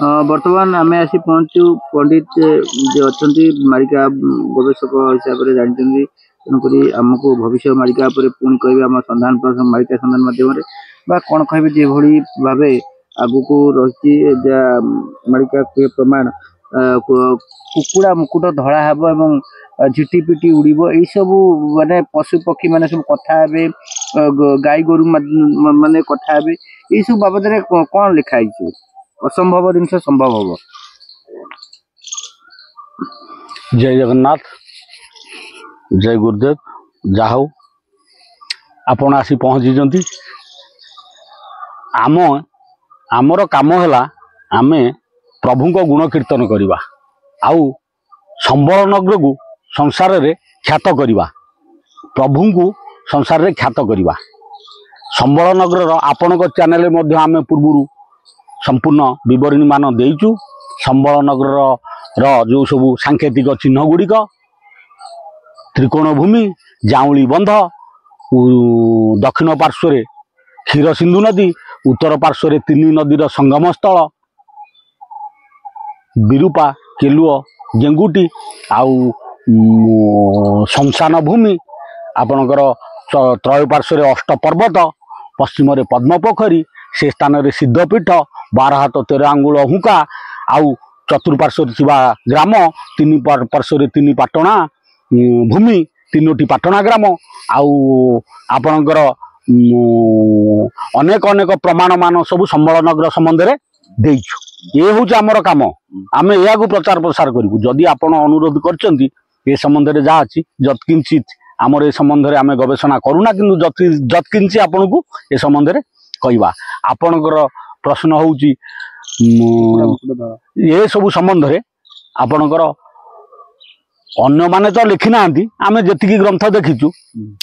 बर्तमान आम आसी पहुंचु पंडित जे अच्छा मारिका गवेषक हिसाब से जानते तेणुक आमको भविष्य मारिका पुणी कह आम संधान मारिका संधान मध्यम कौन कह भाव आगु को रही मारिका प्रमाण कुकुड़ा मुकुट धड़ा हम झिटिपिटी उड़ यही सब माने पशु पक्षी माने सब कथा गाई गोरु माने कथा यही सब बाबद कौन लिखाई असंभव जिन संभव हम। जय जगन्नाथ जय गुरुदेव जाहु आपण आसी पहुँची आम आमर काम है आमे प्रभु को गुण कीर्तन करवा आउ संबल नगर को संसार रे ख्यात करवा प्रभु को संसार रे ख्यात करवा संबल नगर आपण चैनल आम पूर्व संपूर्ण विवरणी मान देचु संबल नगर जो सब सांकेतिक चिन्ह गुड़िक त्रिकोण भूमि जाऊली बंध दक्षिण पार्श्व क्षीर सिंधु नदी उत्तर पार्श्व तीन नदीर संगम स्थल विरूपा केलुओ गेंगुटी आउ शमशान भूमि आपणकर त्रय पार्श्व अष्ट पर्वत पश्चिम पद्म पोखरी से स्थान में सिद्धपीठ 12 हाथ 13 आंगुल हुंका आउ चतुर्पार्श्व ग्राम तीन पार्श्व तीन पाटणा भूमि 3टी पाटणा ग्राम आउ आपणकर अनेक अनेक प्रमाण मान सब संबल नगर संबंध में देचु ये हूँ आमर कम आम या प्रचार प्रसार करूँ जदि आपण अनुरोध कर संबंध में जहाँ अच्छी जत्किंचित आमर ए संबंध में आम गवेषणा करूना कि जत्किंची आपण को ए संबंध में कहवा आपणकर प्रश्न हूँ ये सब संबंध में आपणकर अन्य माने तो लिखि ना आम जी ग्रंथ देखीचु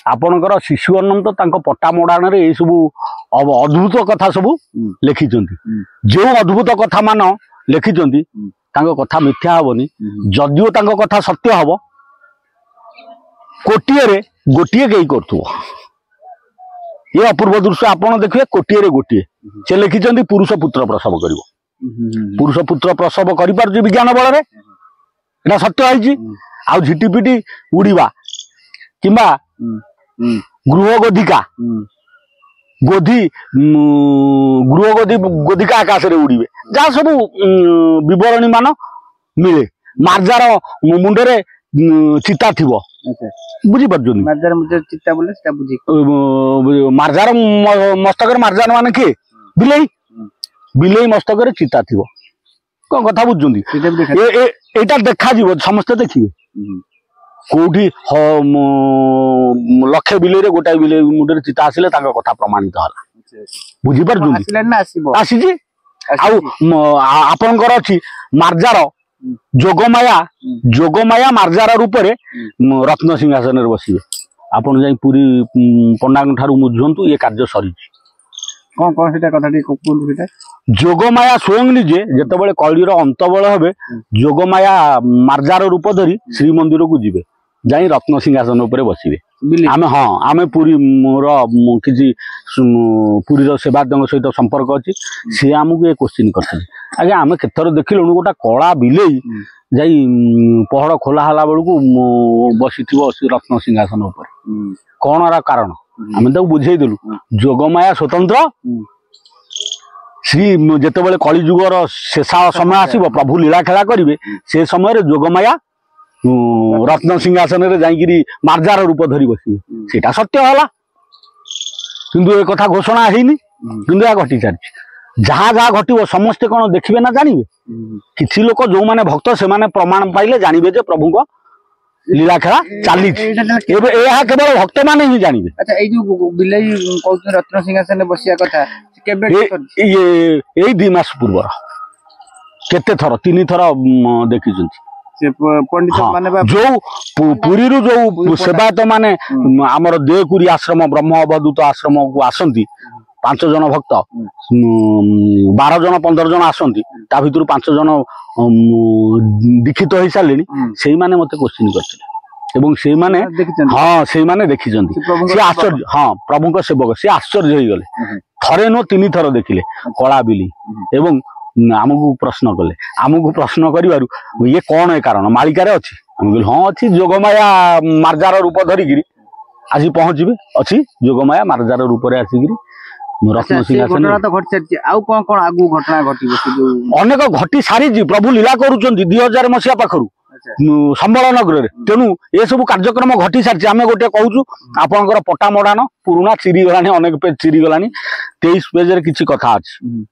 आपणकर शिशु अनंत पट्टा मोड़ाण ये सब अद्भुत कथा सब लिखिं जो अद्भुत कथा मान लिखिं कथा मिथ्या हेनी जदिओ कथा सत्य हम कोटिए गोटे कई कर ये अपूर्व दृश्य आपड़ देखिए कोटिए गोटे से लिखिं पुरुष पुत्र प्रसव कर पुरुष पुत्र प्रसव कर विज्ञान बल में सत्य है आउ झिटिपिटी उड़ीवा किंबा गृह गोधिका गोधी गृह गोधी गोधिका आकाश में उड़े जहाँ सब विवरणी मान मिले मार्जार मुंडे चिता थी बुझीपार मार्जार मस्तक मार्जार मान किए बिलई बिलई मस्तक चिता थी कौन कथा बुझुंदी एटा देखा समस्ते देखिए कौटी लक्षे बिले गोटाए बिले मुंडे चिता आसिले कथा प्रमाणित है बुझीपार आसी आपणकर अच्छी मार्जार जोगमाया मार्जार रूप में रत्न सिंहासन बसवे आपड़ जा पूरी पंडा ठारू बुझु ये कार्य सरी कौन कौन से कथा जोगमाया स्वयं निजे जिते कलिर अंत बल हे जोगमाया मार्जार रूप धरी श्रीमंदिर को जीवे जाई रत्न सिंहासन उपर बसवे आम हाँ आम पुरी मोर किसी पुरीर सेवादों सहित संपर्क अच्छी सी आमको ये क्वेश्चन करते आज्ञा आम केथर देखिलु गोटा कला बिलेई जाई पहड़ खोला बेलू बसी रत्न सिंहासन उपर कौन कारण आम बुझेदेलु जोगमाया स्वतंत्र श्री जिते कलिजुगर शेषा समय आसब प्रभु लीला खेला करेंगे से समय जोगमाया रत्न सिंहासन में जाकि मार्जार रूप धरी बसवे सीटा सत्य है किंतु एक कथा घोषणा है कि घटी सारी जहाँ जहाँ घटो समस्ते कौन देखिए ना जानवे किसी लोक जो मैंने भक्त से प्रमाण पाइले जानवे जे प्रभु को लीला खेला चली केवल भक्त मैंने ही जानवे। अच्छा जो बिलई रत्न सिंहासन में बसिया कथा ये 2 मास पूर्व केते थर 3 थर देखी पंडित माने जो पुरी जो सेवायत माने आमर देवकुरी आश्रम ब्रह्म अवधूत आश्रम को आसती 5 जन भक्त 12 जन 15 जन आसती ता भीतर 5 जन दीक्षित हो सारे से मत क्वेश्चन करते हाँ से देखी आश्चर्य हाँ प्रभु सेवक सी आश्चर्य हो गले थरे नो 3 थर देखिले कला बिली एवं आमको प्रश्न कले आमको प्रश्न कर ये कौन है कारण मालिकार अच्छी आम कहल हाँ अच्छी जोगमाया मार्जार रूप धरिकी आसी पहुँचे अच्छी जोगमाया मार्जार रूप से आसिक रत्न सिंहासन अनेक घटी सारी प्रभु लीला करुँच 2000 मसीहा पाखु संबल नगर तेणु ये सब कार्यक्रम घटी सारी आम गोटे कहूँ आपंकर पटा मड़ान पुराणा चिरी गलानी अनेक पेज चिरी गलानी 23 पेज किसी कथा अच्छी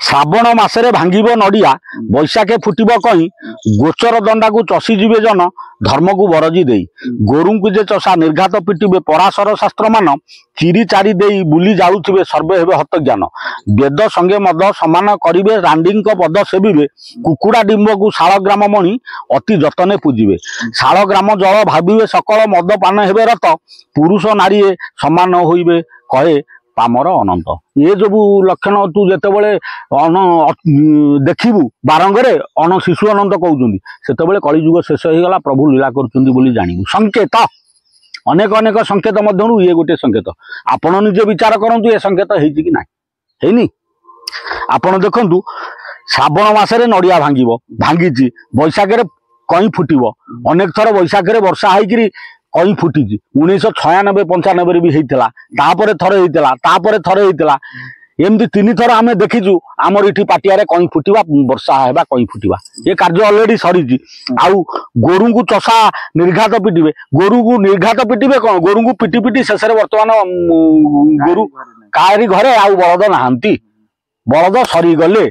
श्रावण मसरे भांगिब नड़िया बैशाखे फुटब कहीं गोचर दंडा को चषीजे जन धर्म को बरजी दे गोरु को जे चषा निर्घात पिटिबे पराशर शास्त्र मान चिरी चारी दे बुली जाउथिबे सर्वे हेबे हत ज्ञान वेद संगे मद समान करिवे रांडी पद सेविबे कुकुड़ा डिंब को शाल ग्राम मणि अति जतने पूजिबे शाल ग्राम जल भाविबे सकल मद पान हेबे रत पुरुष नारी समान होइबे कहे पामर अनंत ये सब लक्षण तू जिते देखू बारंगरे अन शिशु अनंत कहते से कलिजुग शेष हो गला प्रभु लीला कर जानू संकेत अनेक अनेक संकेत मध्यरु ये गोटे संकेत आपण निजे विचार करूँ ये संकेत है कि नहीं आपण देखु श्रावण मसरे नड़िया भांगिब भांगी बैशाखे कई फुटब अनेक थर बैशाखे वर्षा होकर कई फुटी 1996-95 भी होता थरे होता एमती 3 थर आम देखीचु आमर इटी पाटिया कई फुटवा वर्षा है कई फुटवा ये कार्य अलरेडी सरी आउ गोरु को चषा निर्घात पिटिबे गोरु को निर्घात पिटिबे कौन गोरु को पिटी पिटी शेष बर्तमान गोरु काहारी घरे आउ बलद नहांती बलद सरी गले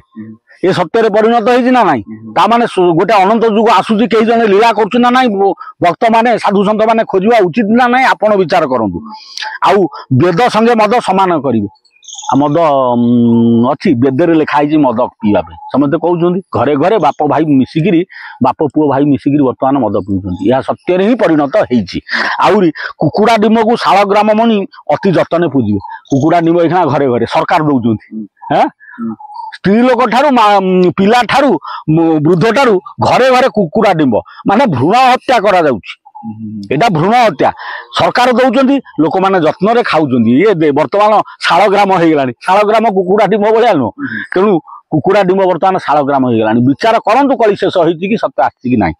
ये सत्य परिणत होना ना ताने गोटे अनंत जुग आसूची कई जन लीला करना ना भक्त माने साधु सत मैंने खोजा उचित ना ना आपण विचार करूँ आउ वेद संगे मद समान करेंगे मद अच्छी वेदरे लिखाई मद पीवा समझते कहते घरे घरे बाप भाई मिसिकी बाप पुओ भाई मिसिकी बर्तमान मद पीउछंती यह सत्य ही परिणत होती कुकुड़ा डिम को शाल ग्राम मणि अति जतने पूजिबे कुकुड़ा डिम यहाँ घरे घरे सरकार दौरान स्त्री लोक ठारू पिला ठारू वृद्ध ठारू घरे घरे कुकुड़ा डिंब माने भ्रूण हत्या करा जाउछि एटा भ्रूण हत्या सरकार दौरान लोक मैंने जत्न रे खाउछन ये वर्तमान शाल ग्राम हो गलानी शाल ग्राम कुकुड़ा डिंब भलिया नु तेणु कुकुड़ा डिंब वर्तमान शाल ग्राम हो गलानी विचार करंतु कली शेष होइछि कि सत्य आछि कि नाही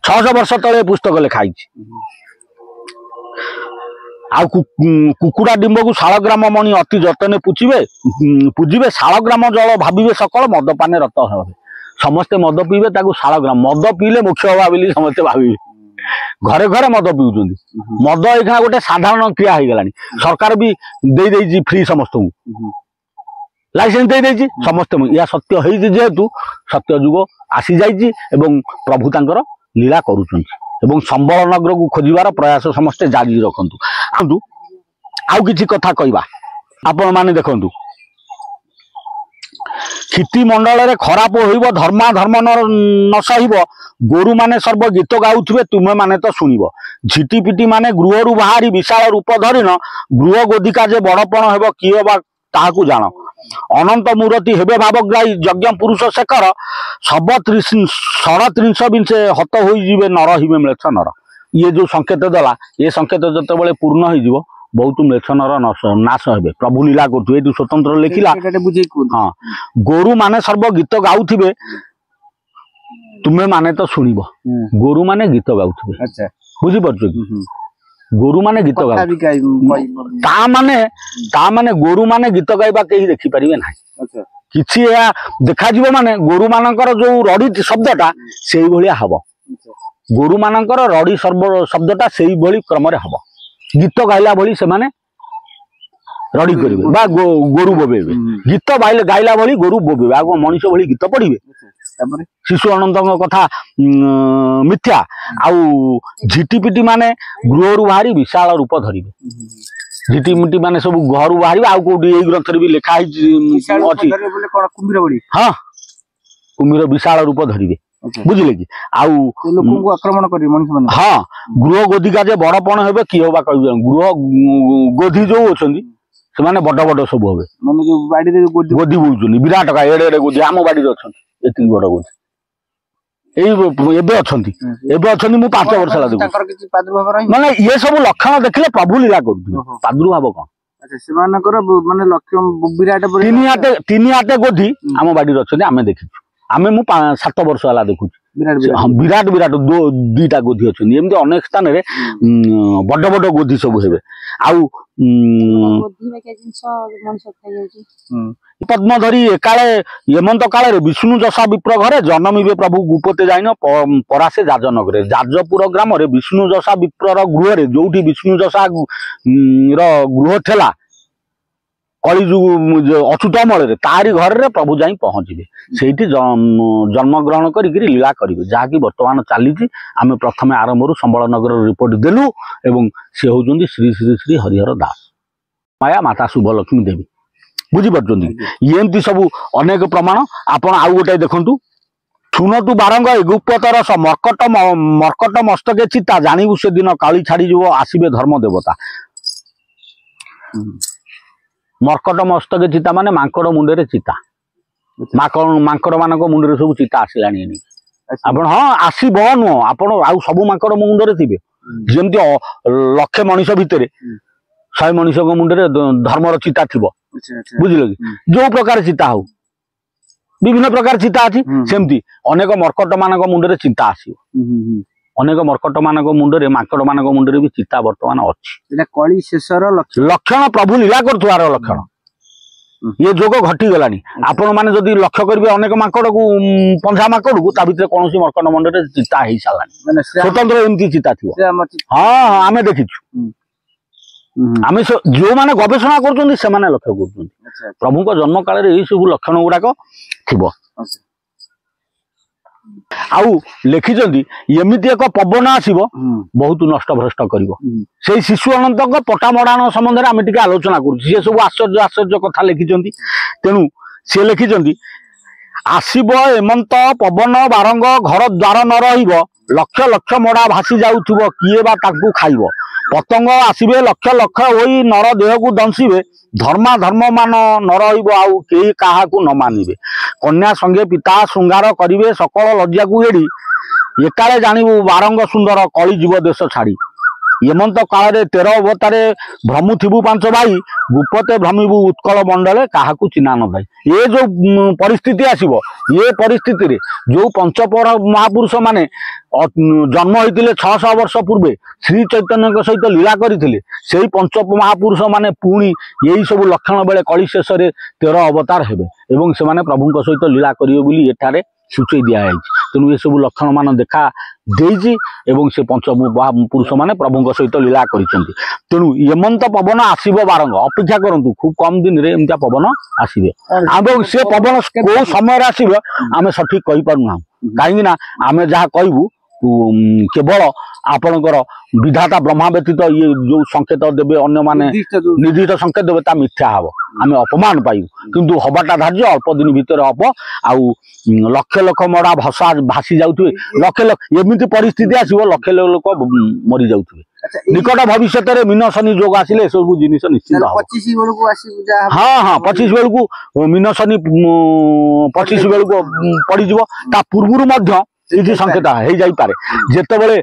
600 वर्ष तले पुस्तक लिखाई आ कुकुड़ा डिंब को शाल ग्राम मणि अति जतने पूजिबे शाल ग्राम जल भाविबे सकल मद पाने रत हे समस्ते मद पीबे ताकू शाल ग्राम मद पीले मुख्य हवा बोली समस्ते भाविबे घरे घरे मद पीउछंती मद एखा गोटे साधारण क्रिया हो गलानी सरकार भी दे देछि फ्री समस्त को लाइसेंस दे देछि समस्त या सत्य होई जेहेतु सत्य जुग आसी जाइछि एवं प्रभु तांकर लीला करूछंती एवं संबल नगर को खोजार प्रयास समस्ते जारी रखु आउ किछि कथा कहवा आपण माने देखंतु क्षिति मंडल रे खराब होइब धर्मा धर्म न सहिब गोरु माने सर्व गीत गाउथिबे तुमे माने तो सुनिब झिटी पिटी माने गृह रु बाहरी विशाल रूप धरिन गृह गोदिका जे बड़पण हेब किए बा ताहाकू जान अनंत मूर्ति हेबे भावग्राही यज्ञ पुरुष शेखर सब 37 विंशे हत होइजिबे नर हिबे म्लेच्छ नर ये जो संकेत देला ये संकेत जतबेले पूर्ण होइजिबो बहुत म्लेच्छ नर नाश हेबे प्रभु लीला करथु एटु स्वतंत्र लेखिला हां गोरु माने सर्व गीत गाउथिबे तुमे माने तो सुनिबो गोरु माने गीत गाउथिबे अच्छा बुझी परछो कि गोरु माने गीत ता माने गोरु माने गीत गाइबा कहीं देखि परिबे ना अच्छा किछि देखा जीवो माने गोरु मानकर जो रडी शब्दटा सेही भलिया हबो गोरु मानकर रडी शब्दटा सेही भली क्रम रे हबो गीत गाइला भली से माने रडी करिवे बा गोरु बोबेबे गीत गाइला भली गोरु बोबेबे आगो मनुष्य भली गीत पढिबे शिशु अनंत कथा मिथ्या आउ झिटीपिटी माने गृह रु बाहरी विशाल रूप धरिबे झिटीमिटी माने सब घर बाहरी आउ कोडी एई ग्रंथ रे भी लिखा अछि हां कुम्भीर विशाल रूप धरिबे बुझिले कि आउ लोक को आक्रमण करी मनुष्य माने हां गृह गोदिका जे बड़पण हेबे कि होबा कहबे गृह गोधी जो अछंदी से माने बड़ बड़ सब होबे माने जो बाडी रे गोधी बुझुनी विराट का एडे एडे गोधी आम बाडी रे अछंती एति बड़ गोधी एबे अछंती मु 5 वर्ष ला देखु ताकर किछि प्रादुर्भाव रही माने ये सब लक्षण देखले प्रभु लीला करथि प्रादुर्भाव कोन अच्छा सेमानकर माने लक्ष्य विराट तीन हाटे गोधी आम बाड़ी अच्छे आम देखी आम मु 7 वर्ष है देखु विराट विराट दुईटा गोधी अच्छे एमती अनेक स्थान बड़ बड़ गोधी सब हे आउ पद्मधरी एकाले हेमंत काल विष्णु जशा विप्र घरे जन्मिबे प्रभु गुपते जाइन परासे जाजनगरे जाजपुर ग्राम विष्णु जशा विप्र गृह जो विष्णु जशा गृह थेला कलिजुग अच्युत अमल तारी घर रे प्रभु जाई पहुँचे से जन्म ग्रहण करी लीला करेंगे जहाँकि बर्तमान चली आम प्रथम आरंभ संबल नगर रिपोर्ट देलु एवं सी हूँ श्री श्री श्री हरिहर दास माया माता शुभलक्ष्मी देवी बुझीपार एमती सब अनेक प्रमाण आपण आउ गोटे देखु सुनतु बारंग गुप्तर मर्कट मस्तके चिता जानू से दिन काली छाड़ी आसबे धर्म देवता मर्कट मस्तके चिता माने मांकड़ मुंडे चिता मांकड़ मान मुंडे सब चिता आसला आप हाँ आसब नुह आप सब मांकड़ मुंडे थे जमी लक्षे मनीष भितर 100 मनीष मुंडे धर्मर चिता थी बुझल कि जो प्रकार चिता हो विभिन्न प्रकार चिता अच्छी सेमती अनेक मर्कट मान मुंडे चिंता आसो अनेक मर्कट मान मुंडे मांकड़ मान मुंडे भी चिता बर्तमान अच्छी कली शेषर लक्षण प्रभु लीला कर लक्षण ये जोग घटी गलानी आपण माने जदि लक्ष्य करेंगे अनेक मांकड़ को पंजा मांकड़ को ता भीतर कौन मर्कट मंडे चिता हो सारा स्वतंत्र एमती चिता थी हाँ हाँ आम देखीचु आम जो मैंने गवेषणा कर लक्ष्य कर प्रभु को जन्म काल यही सब लक्षण गुड़ाक थी आउ लिखिं एमती एक पवन आसब बहुत नष्ट भ्रष्ट कर शिशु अनंत पटा मड़ाण संबंध में आम टे आलोचना कर सब आश्चर्य आश्चर्य कथा लिखिं तेणु सी लिखिं आसब एमंत पवन बारंग घर द्वार न रक्ष लक्ष मड़ा भासी जाऊे किए बा ताकू खाइब पतंग आसबे लक्ष लक्ष होई नर देह को दंशिबे धर्मा धर्म मान न रही कई क्या न मानिबे कन्या संगे पिता श्रृंगार करिवे सकल लज्जा को एड़ी एकाले जानिबु बारंग सुंदर कली जीव देश छाड़ी हेमंत काल 13 अवतारे भ्रमु थिबु 5 भाई गुपते भ्रमिबु उत्कल मंडले क्या चिन्हा न भाई ये जो परिस्थिति आसीबो ये परिस्थिति रे जो पंचपर महापुरुष माने जन्म होते 600 वर्ष पूर्वे श्री चैतन्य सहित लीला करते से पंच महापुरुष माने पुणी यही सब लक्षण बेले कली शेष 13 अवतार हेबे एवं से माने प्रभु सहित लीला करिवे बोली एठारे सूचई दिया है तेणु ये सब लक्षण मान देखा देजी एवं से पंच पुरुष माने प्रभु सहित लीला करिसेंती तेणु हेमंत पवन आसब बारंग अपेक्षा करंतु खूब कम दिन रे एमता पवन आसबे आम से पवन को समय आसबे आम सठिक कहि पारुना कहीं आम जहाँ कहबू केवल आपणकर विधाता ब्रह्मा व्यतीत ये जो संकेत देवे अन्य माने निर्दिष्ट संकेत देवे ता मिथ्या हम आम अपमान पाइबू किंतु हबाटा धार्य अल्प दिन भितर हम आउ लक्ष लक्ष मड़ा भसा भासी जाउथुवे लक्ष लक्ष एमती परिस्थिति आसीबो लक्ष लोक मरी जाउथुवे निकट भविष्य में मीन शनि जोग आसिले सब जिनिस निश्चित 25 बेलू हाँ हाँ 25 बेलू मीन शनि 25 बेलू पड़ीज ता पूर्व किसी संकेत हो जापे जितेबले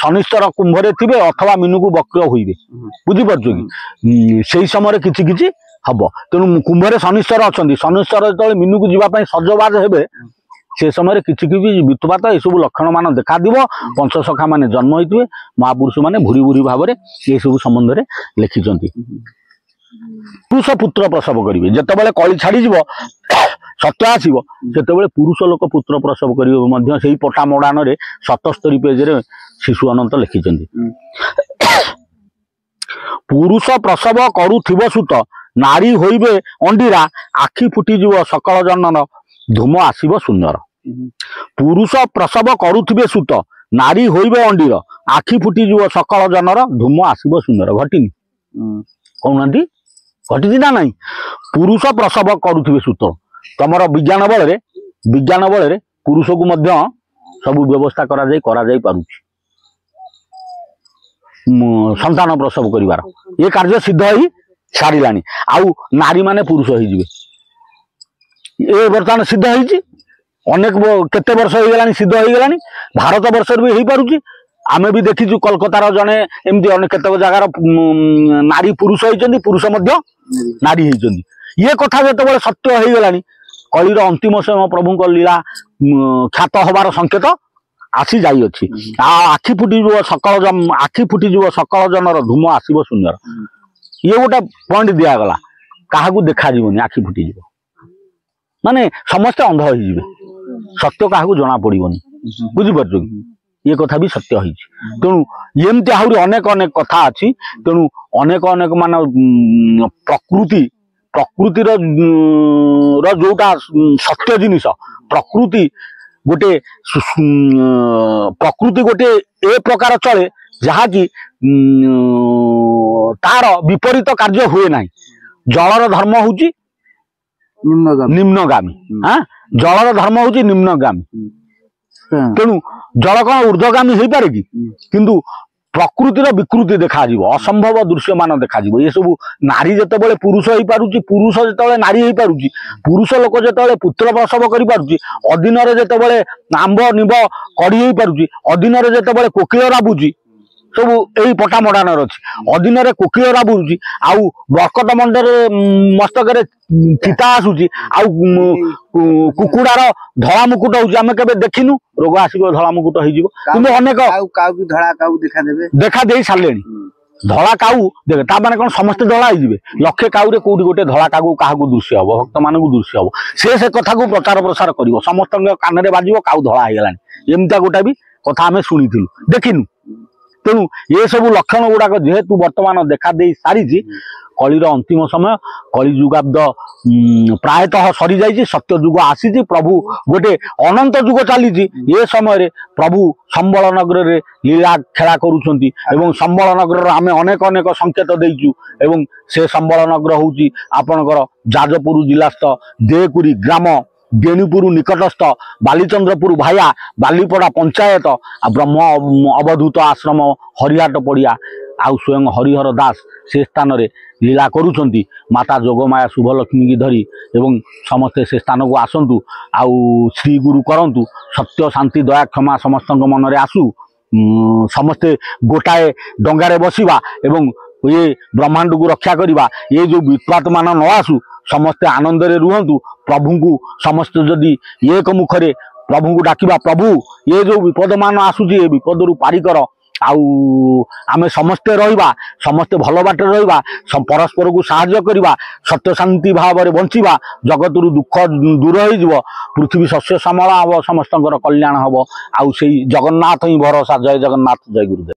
शनिश्चर कुंभरे थे अथवा मीनू को वक्र हुए बुझीपार कि से समय किसी किसी हम तेणु कुंभरे शनिश्चर अच्छा शनिश्चर जो मीनू को जीवाई सजबाज हे से समय किसी भी वित्तपात यू लक्षण मान देखा पंचसखा माने जन्म होते महापुरुष माने भूरी भूरी भाव में ये सब संबंध में लिखिं पुरुष पुत्र प्रसव करेंगे जितेबाला कली छाड़ीज सत्य आसब से पुरुष लोक पुत्र प्रसव करेंगे से पटा मड़ाण 77 पेज रे शिशु अनंत लिखिं पुरुष प्रसव करुथिब सुत नारी होइबे अंडीरा आखि फुटिजिव सकल जनन धूम आसब शून्यर पुरुष प्रसव करुथिबे सुत नारी होइबे अंडीर आखि फुटिजिव सकल जनर धूम आसब शून्यर घटिनी कहना घटी ना नहीं पुरुष प्रसव करुथिबे सुत तमर विज्ञान बल पुरुष को मध्य सब व्यवस्था करा पारुछि संतान प्रसव करिवार ये कार्य सिद्ध ही सारिलानी आउ नारी माने पुरुष हो बर्तमान सिद्ध होती अनेक केते वर्ष हो गलानी सिद्ध हो गलानी भारत वर्ष भी हो पारुछि आमे भी देखीचु कोलकातार जने एमती अनेक केतक जगार नारी पुरुष होइचंदी पुरुष मध्य नारी होइचंदी ये कथा जेतेबेले सत्य हो गलानी कलिर अंतिम समय प्रभुଙ୍କ लीला ख्यात हबार संकेत आसी जाई अछि आखि फुटिजो सकल जनर धूम आसीबो सुंदर ये गोटे पॉइंट दिया गला काहाकू देखा जीवनी आखि फुटिजो माने समस्त अंध हो जिवे सत्य काहाकू जना पड़िबनी बुझि परछो ये कथा भी सत्य होइछि तेणु एमती आहुरी अनेक अनेक कथा अछि तेणु अनेक अनेक मान प्रकृतिर जोटा सत्य जिनिस प्रकृति गोटे ए प्रकार चले जहाँकि तार विपरीत कार्य हुए ना जलर धर्म होउची निम्नगामी हाँ जलर धर्म होउची निम्नगामी तेणु जल कौन ऊर्ध्वगामी हो पारे कि किंतु प्रकृतिर विकृति देखा असंभव दृश्यमान देखा ये सब नारी जितेबाला पुरुष हो पारुची पुरुष जितेबाला नारी हो पारुची पुरुष लोक जितेबाला पुत्र प्रसव कर पारुची अधीन जितेबाला आंब निब कड़ी हो पारुची अधीन जितेबाला कोकिल राबुची सब यही पटामडान अच्छी अधीन कोकिल राबुची आउ बरकत मंडर मस्तक चिता आसूची आउ कुकुड़ार धला मुकुट होउची आमे केबे देखिनु रोग आसीबो धला मुकुट होइजिबो किंतु अनेक काउ धला काउ देखा दे सालेनी धला काउ देख ता माने कोन समस्त धला होइजिबे लक्षे काउरे कोउडी गोटे धला काउ काहाकू दृश्य हबो भक्त मानकू दृश्य हबो से कथा को प्रचार प्रसार करिवो समस्त कान रे बाजिवो काउ धला हो गलानी एमता गोटा भी कथा आमे सुनिथिलु देखिनु तेणु ये सब लक्षण गुड़ाक जेहेतु वर्तमान देखा दे सारी कलिर अंतिम समय कलिजुगाब्द प्रायतः सरी जाइए सत्य जुग आसी प्रभु गोटे अनंत जुग चली ये समय प्रभु संबल नगर रे लीला खेला करुछंती एवं संबल नगर आमे अनेक अनेक संकेत देइचु एवं से संबल नगर होउची आपनकर जाजपुर जिलास्थ देकुरी ग्राम बेणुपुर निकटस्थ बालीचंद्रपुर भाया बालीपड़ा पंचायत ब्रह्म अवधूत आश्रम हरिहाट पड़िया आउ स्वयं हरिहर दास से स्थान रे लीला करुछंती माता जोगमाया शुभलक्ष्मी की धरी एवं समस्ते से स्थान को आसंतु आउ श्री गुरु करंतु सत्य शांति दया क्षमा समस्त मन रे आसु समस्ते गोटाए डंगारे बसिबा एवं ये ब्रह्मांड को रक्षा करिबा ये जो विपद मान न आसु समस्ते आनंद रे रुहंतु प्रभु को समस्त जदि एक मुखरे प्रभु को डाकिबा प्रभु ये जो विपद मान आसुची ये विपद रु पारी कर आउ आमे समस्ते रहिबा समस्ते भल बाटे रहिबा परस्पर को सहाय्य करिबा सत्य शांति भाव रे बंचिबा जगत रु दुख दूर होई जिवो पृथ्वी शस्य श्यामला हबो समस्तଙ୍କର कल्याण हबो आउ सेई जगन्नाथ ही भरोसा जय जगन्नाथ जय गुरुदेव।